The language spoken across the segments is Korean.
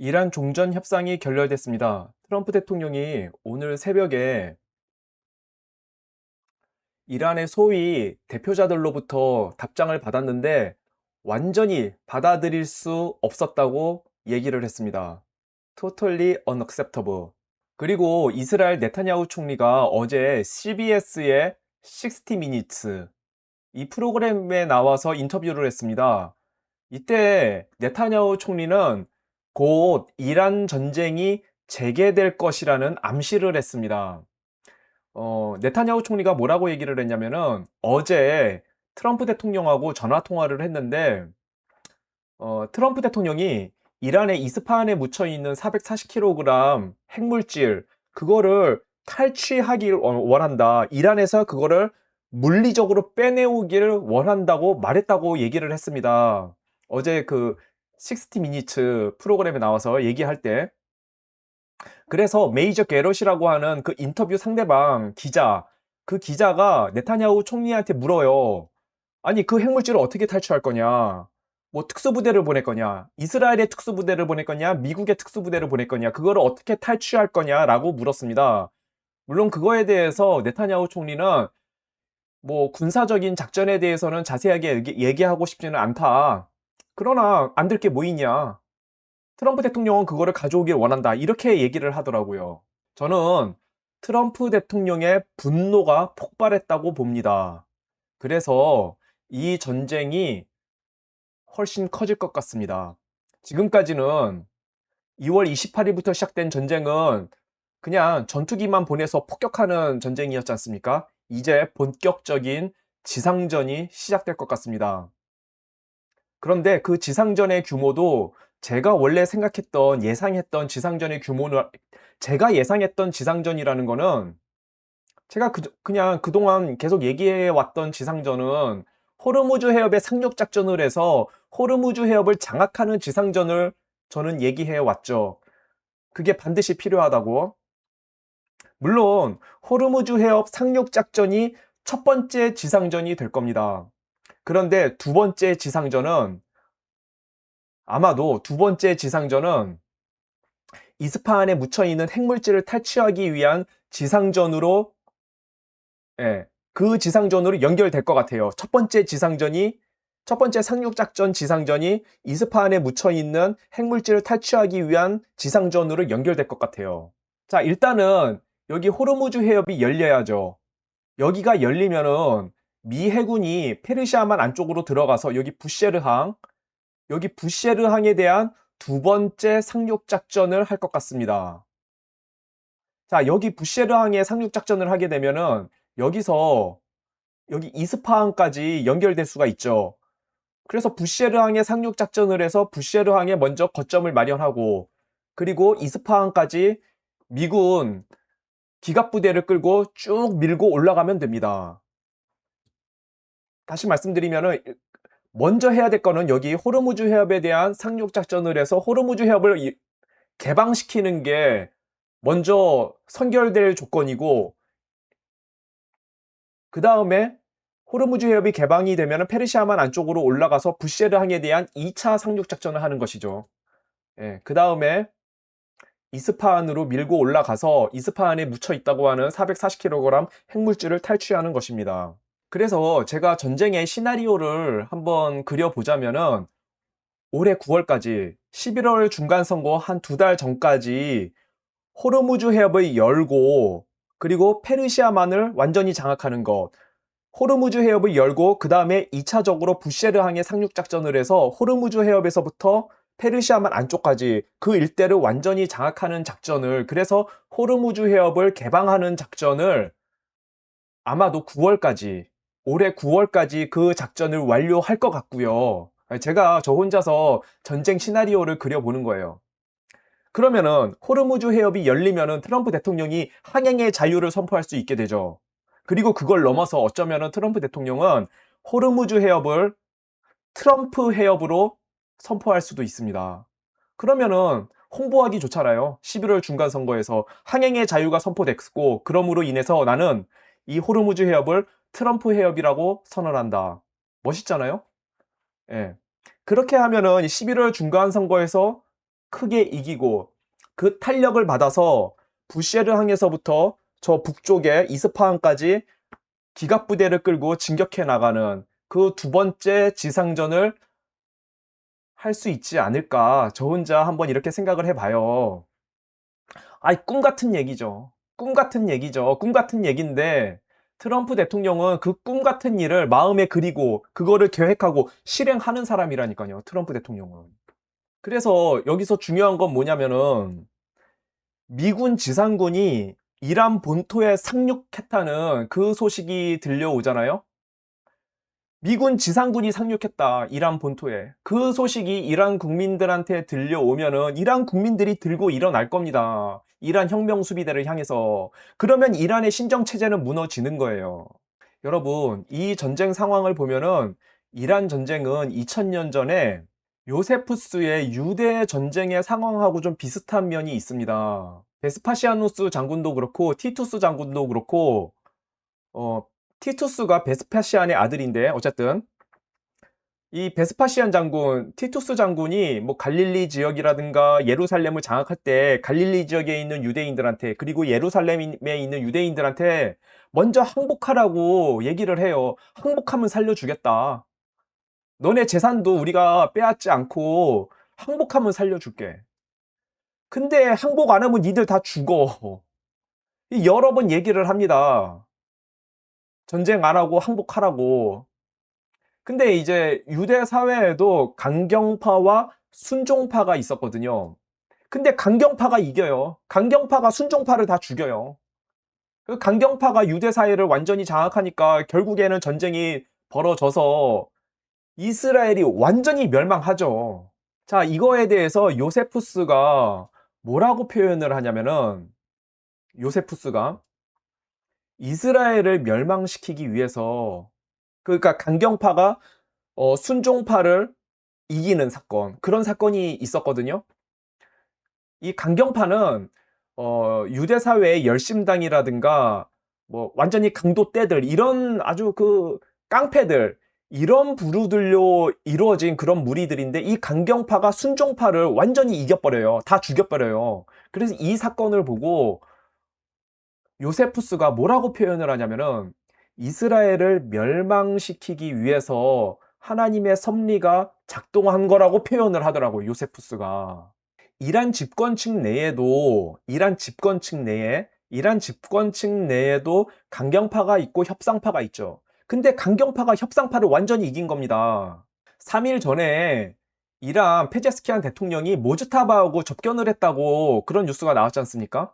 이란 종전 협상이 결렬됐습니다. 트럼프 대통령이 오늘 새벽에 이란의 소위 대표자들로부터 답장을 받았는데 완전히 받아들일 수 없었다고 얘기를 했습니다. Totally unacceptable. 그리고 이스라엘 네타냐후 총리가 어제 CBS의 60 Minutes 이 프로그램에 나와서 인터뷰를 했습니다. 이때 네타냐후 총리는 곧 이란 전쟁이 재개될 것이라는 암시를 했습니다. 네타냐후 총리가 뭐라고 얘기를 했냐면은 어제 트럼프 대통령하고 전화 통화를 했는데 트럼프 대통령이 이란의 이스파한에 묻혀 있는 440kg 핵물질 그거를 탈취하길 원한다. 이란에서 그거를 물리적으로 빼내오길 원한다고 말했다고 얘기를 했습니다. 어제 그 60 미니츠 프로그램에 나와서 얘기할 때 그래서 메이저 게럿이라고 하는 그 인터뷰 상대방 기자 그 기자가 네타냐후 총리한테 물어요. 아니 그 핵물질을 어떻게 탈취할 거냐? 뭐 특수부대를 보낼 거냐? 이스라엘의 특수부대를 보낼 거냐? 미국의 특수부대를 보낼 거냐? 그거를 어떻게 탈취할 거냐라고 물었습니다. 물론 그거에 대해서 네타냐후 총리는 뭐 군사적인 작전에 대해서는 자세하게 얘기하고 싶지는 않다. 그러나 안 될 게 뭐 있냐? 트럼프 대통령은 그거를 가져오길 원한다. 이렇게 얘기를 하더라고요. 저는 트럼프 대통령의 분노가 폭발했다고 봅니다. 그래서 이 전쟁이 훨씬 커질 것 같습니다. 지금까지는 2월 28일부터 시작된 전쟁은 그냥 전투기만 보내서 폭격하는 전쟁이었지 않습니까? 이제 본격적인 지상전이 시작될 것 같습니다. 그런데 그 지상전의 규모도 제가 원래 생각했던 예상했던 지상전의 규모는 제가 예상했던 지상전이라는 거는 제가 그냥 그동안 계속 얘기해 왔던 지상전은 호르무즈 해협에 상륙 작전을 해서 호르무즈 해협을 장악하는 지상전을 저는 얘기해 왔죠. 그게 반드시 필요하다고. 물론 호르무즈 해협 상륙 작전이 첫 번째 지상전이 될 겁니다. 그런데 두 번째 지상전은 아마도 두 번째 지상전은 이스파한에 묻혀 있는 핵물질을 탈취하기 위한 지상전으로 예, 그 지상전으로 연결될 것 같아요. 첫 번째 상륙작전 지상전이 이스파한에 묻혀 있는 핵물질을 탈취하기 위한 지상전으로 연결될 것 같아요. 자, 일단은 여기 호르무즈 해협이 열려야죠. 여기가 열리면은 미 해군이 페르시아만 안쪽으로 들어가서 여기 부쉐르항에 대한 두 번째 상륙작전을 할 것 같습니다. 자, 여기 부쉐르항에 상륙작전을 하게 되면은 여기서 여기 이스파한까지 연결될 수가 있죠. 그래서 부쉐르항에 상륙작전을 해서 부쉐르항에 먼저 거점을 마련하고 그리고 이스파한까지 미군 기갑부대를 끌고 쭉 밀고 올라가면 됩니다. 다시 말씀드리면은 먼저 해야 될 거는 여기 호르무즈 해협에 대한 상륙작전을 해서 호르무즈 해협을 개방시키는 게 먼저 선결될 조건이고 그 다음에 호르무즈 해협이 개방이 되면 페르시아만 안쪽으로 올라가서 부쉐르항에 대한 2차 상륙 작전을 하는 것이죠. 예, 그 다음에 이스파한으로 밀고 올라가서 이스파한에 묻혀 있다고 하는 440kg 핵물질을 탈취하는 것입니다. 그래서 제가 전쟁의 시나리오를 한번 그려보자면은 올해 9월까지 11월 중간 선거 한 두 달 전까지 호르무즈 해협을 열고 그리고 페르시아만을 완전히 장악하는 것 호르무즈 해협을 열고 그 다음에 2차적으로 부쉐르항에 상륙작전을 해서 호르무즈 해협에서부터 페르시아만 안쪽까지 그 일대를 완전히 장악하는 작전을 그래서 호르무즈 해협을 개방하는 작전을 아마도 9월까지 올해 9월까지 그 작전을 완료할 것 같고요. 제가 저 혼자서 전쟁 시나리오를 그려보는 거예요. 그러면은 호르무즈 해협이 열리면은 트럼프 대통령이 항행의 자유를 선포할 수 있게 되죠. 그리고 그걸 넘어서 어쩌면은 트럼프 대통령은 호르무즈 해협을 트럼프 해협으로 선포할 수도 있습니다. 그러면은 홍보하기 좋잖아요. 11월 중간 선거에서 항행의 자유가 선포됐고 그러므로 인해서 나는 이 호르무즈 해협을 트럼프 해협이라고 선언한다. 멋있잖아요? 예. 그렇게 하면은 11월 중간 선거에서 크게 이기고 그 탄력을 받아서 부쉐르항에서부터 저 북쪽에 이스파한까지 기갑부대를 끌고 진격해 나가는 그 두 번째 지상전을 할 수 있지 않을까. 저 혼자 한번 이렇게 생각을 해봐요. 아이, 꿈 같은 얘기죠. 꿈 같은 얘기죠. 꿈 같은 얘기인데 트럼프 대통령은 그 꿈 같은 일을 마음에 그리고 그거를 계획하고 실행하는 사람이라니까요. 트럼프 대통령은. 그래서 여기서 중요한 건 뭐냐면은 미군 지상군이 이란 본토에 상륙했다는 그 소식이 들려오잖아요. 미군 지상군이 상륙했다. 이란 본토에. 그 소식이 이란 국민들한테 들려오면은 이란 국민들이 들고 일어날 겁니다. 이란 혁명 수비대를 향해서. 그러면 이란의 신정 체제는 무너지는 거예요. 여러분, 이 전쟁 상황을 보면은 이란 전쟁은 2000년 전에 요세푸스의 유대 전쟁의 상황하고 좀 비슷한 면이 있습니다. 베스파시아누스 장군도 그렇고 티투스 장군도 그렇고 어, 티투스가 베스파시안의 아들인데 어쨌든 이 베스파시안 장군, 티투스 장군이 뭐 갈릴리 지역이라든가 예루살렘을 장악할 때 갈릴리 지역에 있는 유대인들한테 그리고 예루살렘에 있는 유대인들한테 먼저 항복하라고 얘기를 해요. 항복하면 살려주겠다. 너네 재산도 우리가 빼앗지 않고 항복하면 살려줄게. 근데 항복 안 하면 니들 다 죽어. 여러 번 얘기를 합니다. 전쟁 안 하고 항복하라고. 근데 이제 유대 사회에도 강경파와 순종파가 있었거든요. 근데 강경파가 이겨요. 강경파가 순종파를 다 죽여요. 그 강경파가 유대 사회를 완전히 장악하니까 결국에는 전쟁이 벌어져서 이스라엘이 완전히 멸망하죠. 자, 이거에 대해서 요세푸스가 뭐라고 표현을 하냐면은 요세푸스가 이스라엘을 멸망시키기 위해서 그러니까 강경파가 순종파를 이기는 사건, 그런 사건이 있었거든요. 이 강경파는 유대 사회의 열심당이라든가 뭐 완전히 강도떼들 이런 아주 그 깡패들 이런 부류들로 이루어진 그런 무리들인데 이 강경파가 순종파를 완전히 이겨버려요. 다 죽여버려요. 그래서 이 사건을 보고 요세푸스가 뭐라고 표현을 하냐면은 이스라엘을 멸망시키기 위해서 하나님의 섭리가 작동한 거라고 표현을 하더라고요. 요세푸스가. 이란 집권층 내에도 강경파가 있고 협상파가 있죠. 근데 강경파가 협상파를 완전히 이긴 겁니다. 3일 전에 이란 페제스키안 대통령이 모즈타바하고 접견을 했다고 그런 뉴스가 나왔지 않습니까?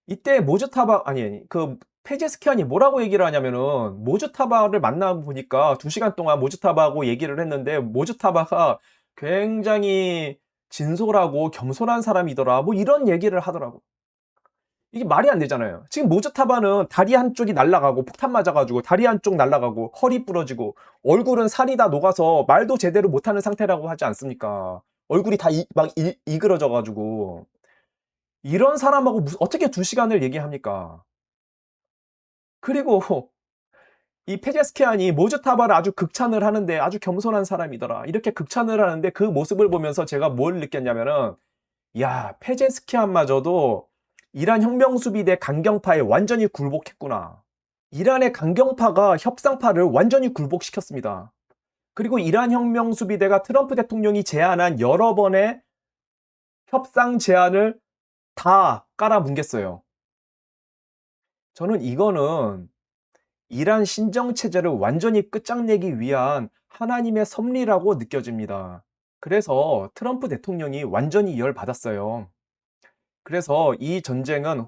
이때 모즈타바 아니 그 페제스키안이 뭐라고 얘기를 하냐면은 모즈타바를 만나 보니까 2시간 동안 모즈타바하고 얘기를 했는데 모즈타바가 굉장히 진솔하고 겸손한 사람이더라. 뭐 이런 얘기를 하더라고. 이게 말이 안 되잖아요. 지금 모즈타바는 다리 한쪽이 날아가고 폭탄 맞아가지고 다리 한쪽 날아가고 허리 부러지고 얼굴은 살이 다 녹아서 말도 제대로 못하는 상태라고 하지 않습니까? 얼굴이 다 막 이그러져가지고 이런 사람하고 어떻게 2시간을 얘기합니까? 그리고 이 페제스키안이 모즈타바를 아주 극찬을 하는데 아주 겸손한 사람이더라. 이렇게 극찬을 하는데 그 모습을 보면서 제가 뭘 느꼈냐면은 야, 페제스키안마저도 이란 혁명수비대 강경파에 완전히 굴복했구나. 이란의 강경파가 협상파를 완전히 굴복시켰습니다. 그리고 이란 혁명수비대가 트럼프 대통령이 제안한 여러 번의 협상 제안을 다 깔아뭉갰어요. 저는 이거는 이란 신정체제를 완전히 끝장내기 위한 하나님의 섭리라고 느껴집니다. 그래서 트럼프 대통령이 완전히 열받았어요. 그래서 이 전쟁은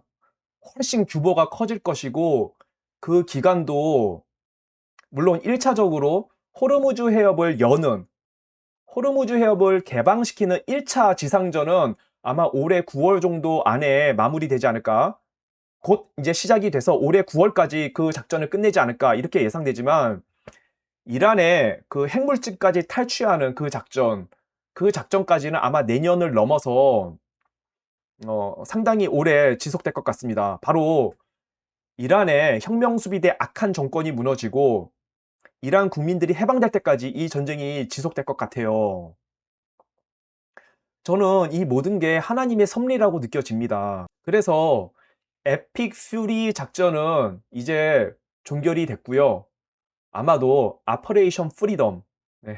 훨씬 규모가 커질 것이고 그 기간도 물론 1차적으로 호르무즈 해협을 개방시키는 1차 지상전은 아마 올해 9월 정도 안에 마무리되지 않을까. 곧 이제 시작이 돼서 올해 9월까지 그 작전을 끝내지 않을까 이렇게 예상되지만 이란의 그 핵물질까지 탈취하는 그 작전까지는 아마 내년을 넘어서 상당히 오래 지속될 것 같습니다. 바로 이란의 혁명수비대 악한 정권이 무너지고 이란 국민들이 해방될 때까지 이 전쟁이 지속될 것 같아요. 저는 이 모든 게 하나님의 섭리라고 느껴집니다. 그래서 에픽 퓨리 작전은 이제 종결이 됐고요. 아마도 아퍼레이션 프리덤, 네,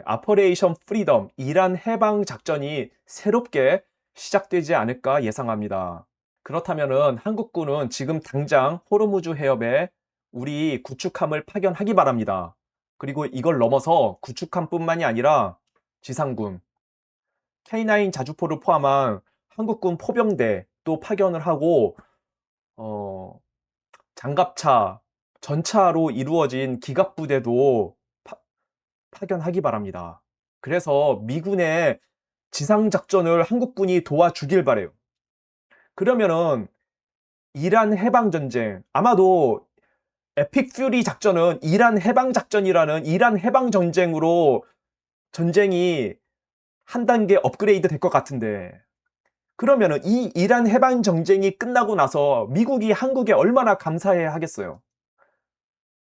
아퍼레이션 프리덤, 이란 해방 작전이 새롭게 시작되지 않을까 예상합니다. 그렇다면은 한국군은 지금 당장 호르무즈 해협에 우리 구축함을 파견하기 바랍니다. 그리고 이걸 넘어서 구축함뿐만이 아니라 지상군, K9 자주포를 포함한 한국군 포병대 또 파견을 하고 어, 장갑차, 전차로 이루어진 기갑부대도 파견하기 바랍니다. 그래서 미군의 지상작전을 한국군이 도와주길 바래요. 그러면은 이란 해방전쟁, 아마도 에픽 퓨리 작전은 이란 해방작전이라는 이란 해방전쟁으로 전쟁이 한 단계 업그레이드 될 것 같은데, 그러면은 이 이란 해방전쟁이 끝나고 나서 미국이 한국에 얼마나 감사해 하겠어요.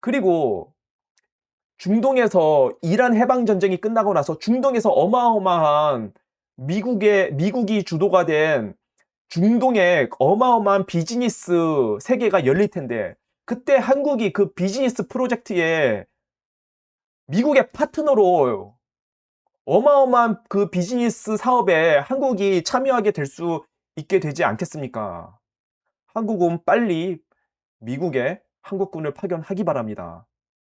그리고 중동에서 이란 해방 전쟁이 끝나고 나서 중동에서 어마어마한 미국이 주도가 된 중동의 어마어마한 비즈니스 세계가 열릴 텐데, 그때 한국이 그 비즈니스 프로젝트에 미국의 파트너로 어마어마한 그 비즈니스 사업에 한국이 참여하게 될 수 있게 되지 않겠습니까? 한국은 빨리 미국에 한국군을 파견하기 바랍니다.